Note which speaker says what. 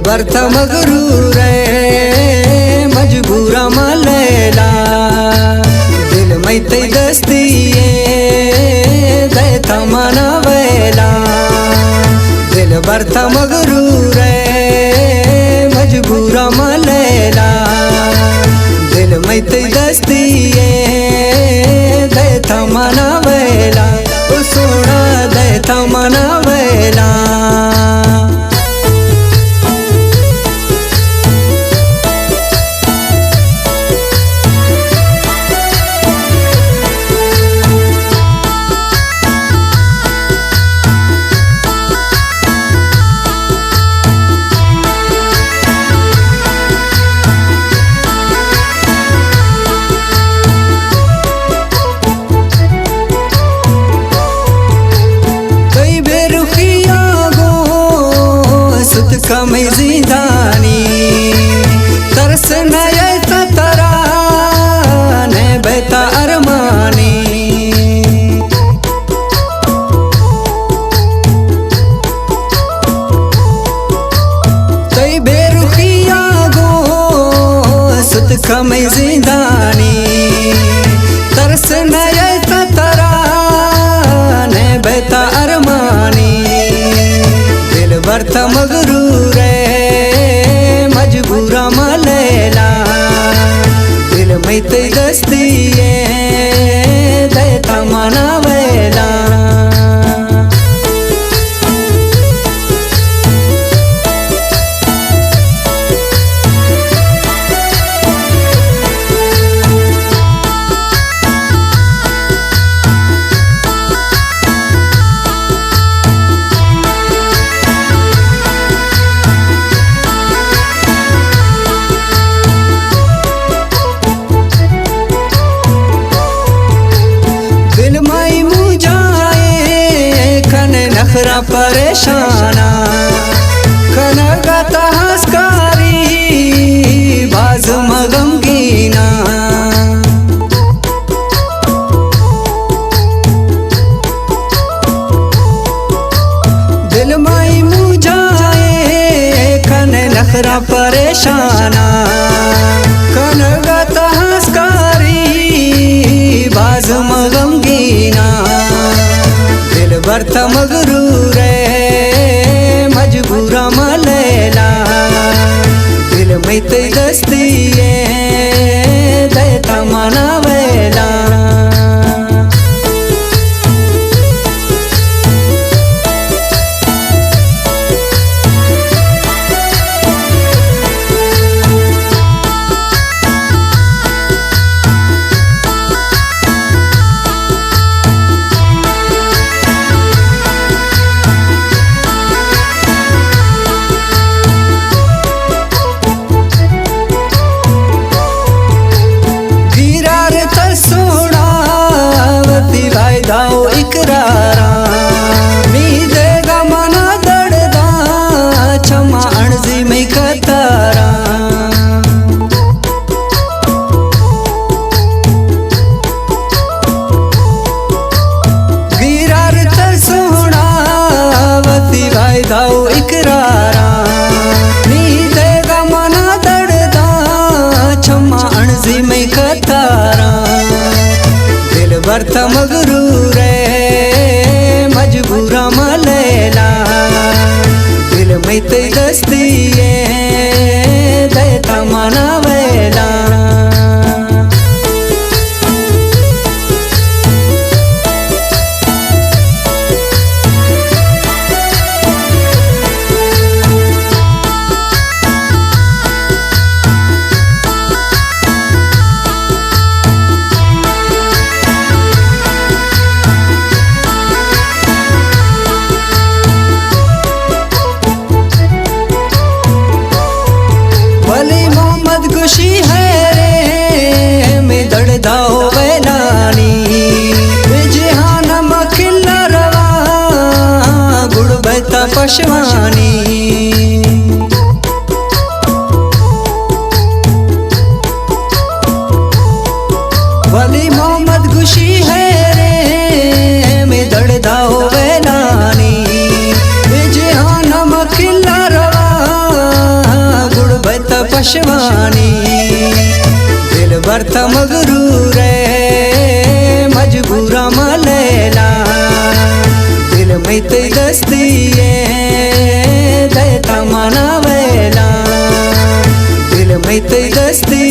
Speaker 1: भर था मगरूर मजबूरा मलेला दिल में ते दस्ती देता मना वेला दिल भर था मगरूर मजबूरा मलेला दिल में ते दस्ती देता मना वेला सोना देता मना वेला कमी जिंदानी तरस नए तरा ने बेता अरमानी तई बेरुखिया गो सुत कमी जिंदानी तरस नए तरा ने बेता अरमानी दिल भर था मगरूर मजबूरा मलेला दिल में ते दस्ती देता मना वेला नखरा परेशाना खनगता हंसकारी बाज मगमगीना दिल माई मुझाए खन नखरा परेशाना खनगता हंसकारी बाज मगमगीना दिल भर था मगरूर मजबूरा मलेला दिल में ते दस्ती देता मना वेला दाओ इकरारा मी देगा मना दड़दा क्षमा अणजी में कतारा वीरार सोना वती भाई दाओ इकरारा मी देगा मना दड़दा क्षमा अणजी में कतारा दिल भर था मगरूर मजबूरा मलेला दिल में ते दस्ती देता मना वेला खुशी है रे में दड़दा वेलानी जहान मखिला रवा गुड़ बहता पशवानी वली मोहम्मद खुशी है रे में दड़दा वेलानी जहान मखिला रवा आकाशवाणी दिल बर्थ मगरूर मजबूरा मलेला दिल में ते गस्ती देता मनावेला दिल में ते गस्ती